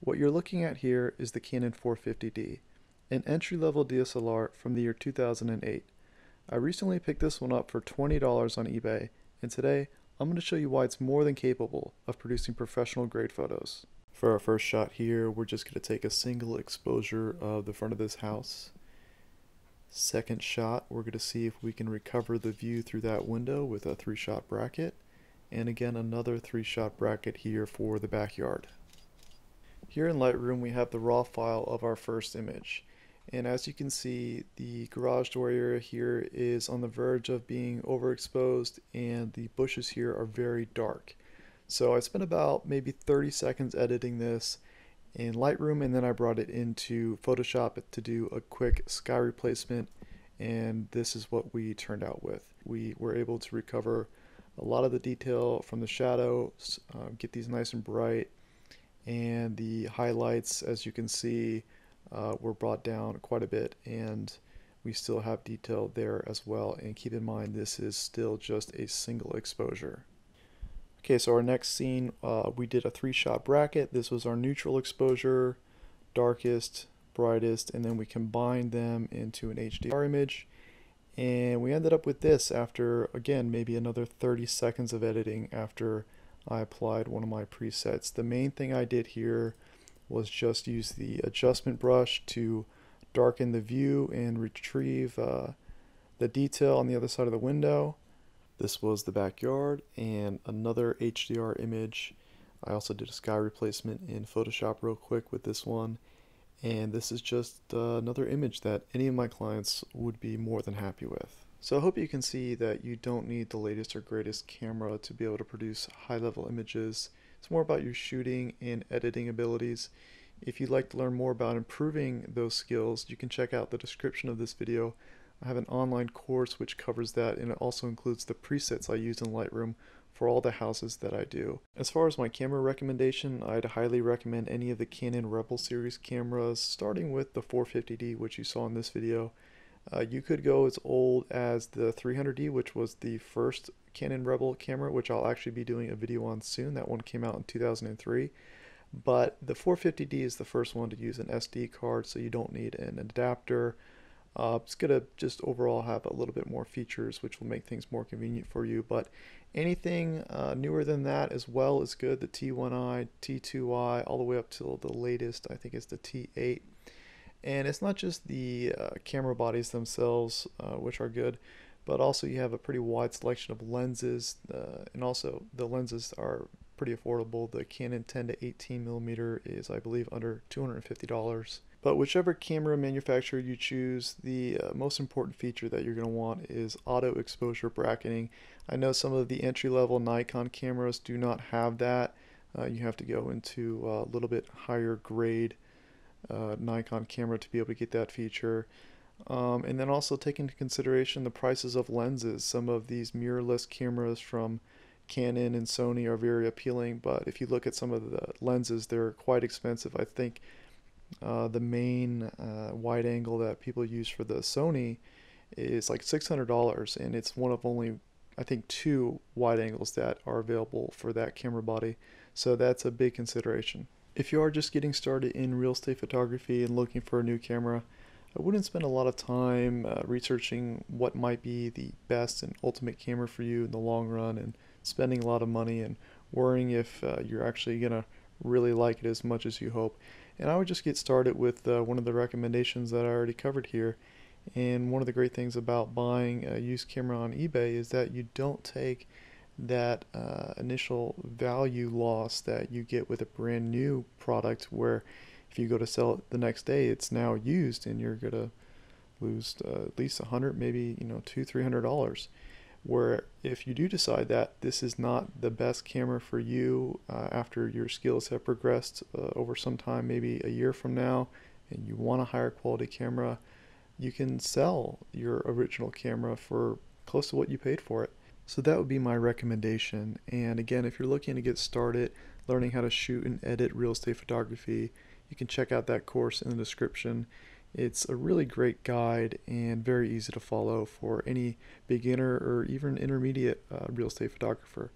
What you're looking at here is the Canon 450D, an entry-level DSLR from the year 2008. I recently picked this one up for $20 on eBay, and today I'm going to show you why it's more than capable of producing professional grade photos. For our first shot here, we're just going to take a single exposure of the front of this house. Second shot, we're going to see if we can recover the view through that window with a 3-shot bracket, and again another 3-shot bracket here for the backyard. Here in Lightroom we have the raw file of our first image, and as you can see, the garage door area here is on the verge of being overexposed and the bushes here are very dark. So I spent about maybe 30 seconds editing this in Lightroom, and then I brought it into Photoshop to do a quick sky replacement, and this is what we turned out with. We were able to recover a lot of the detail from the shadows, get these nice and bright, and the highlights, as you can see, were brought down quite a bit, and we still have detail there as well. And keep in mind, this is still just a single exposure. Okay, so our next scene, we did a 3-shot bracket. This was our neutral exposure, darkest, brightest, and then we combined them into an HDR image. And we ended up with this after, again, maybe another 30 seconds of editing after I applied one of my presets. The main thing I did here was just use the adjustment brush to darken the view and retrieve the detail on the other side of the window. This was the backyard and another HDR image. I also did a sky replacement in Photoshop real quick with this one. And this is just another image that any of my clients would be more than happy with. So I hope you can see that you don't need the latest or greatest camera to be able to produce high-level images. It's more about your shooting and editing abilities. If you'd like to learn more about improving those skills, you can check out the description of this video. I have an online course which covers that, and it also includes the presets I use in Lightroom for all the houses that I do. As far as my camera recommendation, I'd highly recommend any of the Canon Rebel series cameras, starting with the 450D, which you saw in this video. You could go as old as the 300D, which was the first Canon Rebel camera, which I'll actually be doing a video on soon. That one came out in 2003. But the 450D is the first one to use an SD card, so you don't need an adapter. It's going to just overall have a little bit more features, which will make things more convenient for you. But anything newer than that as well is good. The T1i, T2i, all the way up till the latest, I think it's the T8. And it's not just the camera bodies themselves, which are good, but also you have a pretty wide selection of lenses, and also the lenses are pretty affordable. The Canon 10 to 18 millimeter is, I believe, under $250. But whichever camera manufacturer you choose, the most important feature that you're going to want is auto exposure bracketing. I know some of the entry-level Nikon cameras do not have that. You have to go into a little bit higher grade Nikon camera to be able to get that feature. And then also take into consideration the prices of lenses. Some of these mirrorless cameras from Canon and Sony are very appealing, but if you look at some of the lenses, they're quite expensive. I think the main wide angle that people use for the Sony is like $600, and it's one of only, I think, 2 wide angles that are available for that camera body. So that's a big consideration. If you are just getting started in real estate photography and looking for a new camera, I wouldn't spend a lot of time researching what might be the best and ultimate camera for you in the long run, and spending a lot of money and worrying if you're actually going to really like it as much as you hope. And I would just get started with one of the recommendations that I already covered here. And one of the great things about buying a used camera on eBay is that you don't take that initial value loss that you get with a brand new product, where if you go to sell it the next day, it's now used and you're gonna lose at least $100, maybe $200-300. Where if you do decide that this is not the best camera for you after your skills have progressed over some time, maybe a year from now, and you want a higher quality camera, you can sell your original camera for close to what you paid for it. So that would be my recommendation. And again, if you're looking to get started learning how to shoot and edit real estate photography, you can check out that course in the description. It's a really great guide and very easy to follow for any beginner or even intermediate real estate photographer.